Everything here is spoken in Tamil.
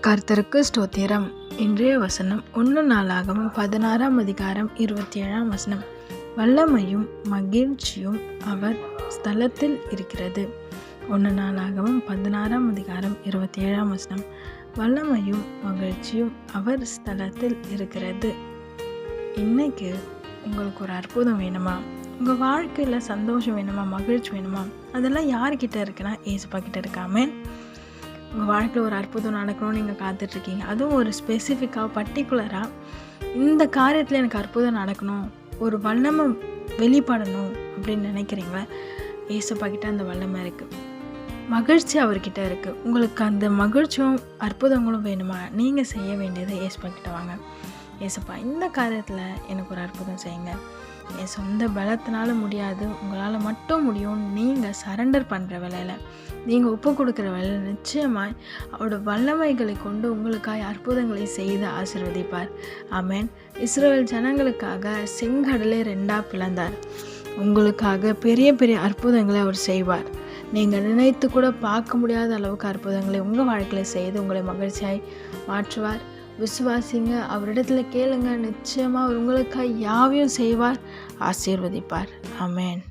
கர்த்தருக்கு ஸ்தோத்திரம். இன்றைய வசனம் 1 நாளாகமம் 16 அதிகாரம் 27 வசனம். வல்லமையும் மகிழ்ச்சியும் அவர் ஸ்தலத்தில் இருக்கிறது. 1 நாளாகமம் 16 அதிகாரம் 27 வசனம். வல்லமையும் மகிழ்ச்சியும் அவர் ஸ்தலத்தில் இருக்கிறது. இன்னைக்கு உங்களுக்கு ஒரு அற்புதம் வேணுமா? உங்கள் வாழ்க்கையில் சந்தோஷம் வேணுமா? மகிழ்ச்சி வேணுமா? அதெல்லாம் யார்கிட்ட இருக்குன்னா ஏசப்பா கிட்ட இருக்காமே. உங்கள் வாழ்க்கையில் ஒரு அற்புதம் நடக்கணும்னு நீங்கள் காத்துட்ருக்கீங்க. அதுவும் ஒரு ஸ்பெசிஃபிக்காக பர்டிகுலராக இந்த காரியத்தில் எனக்கு அற்புதம் நடக்கணும், ஒரு வல்லமை வெளிப்படணும் அப்படின்னு நினைக்கிறீங்களா? ஏசப்பா கிட்ட அந்த வல்லமை இருக்குது, மகிழ்ச்சி அவர்கிட்ட இருக்குது. உங்களுக்கு அந்த மகிழ்ச்சியும் அற்புதங்களும் வேணுமா? நீங்கள் செய்ய வேண்டியதை ஏசப்பா கிட்ட வாங்க. ஏசப்பா, இந்த காரியத்தில் எனக்கு ஒரு அற்புதம் செய்யுங்க. என் சொந்த பலத்தினால முடியாது, உங்களால் மட்டும் முடியும். நீங்கள் சரண்டர் பண்ணுற வேலையில், நீங்கள் ஒப்பு கொடுக்குற வேலையில் நிச்சயமாய் அவரோட வல்லமைகளை கொண்டு உங்களுக்காக அற்புதங்களை செய்து ஆசீர்வதிப்பார். ஆமென். இஸ்ரவேல் ஜனங்களுக்காக செங்கடலை 2 பிளந்தார். உங்களுக்காக பெரிய பெரிய அற்புதங்களை அவர் செய்வார். நீங்கள் நினைத்து கூட பார்க்க முடியாத அளவுக்கு அற்புதங்களை உங்கள் வாழ்க்கையில் செய்து உங்களை மகிழ்ச்சியாய் மாற்றுவார். விசுவாசிங்க, அவரிடத்துல கேளுங்க, நிச்சயமாக அவர் உங்களுக்காக யாவையும் செய்வார், ஆசீர்வதிப்பார். ஆமென்.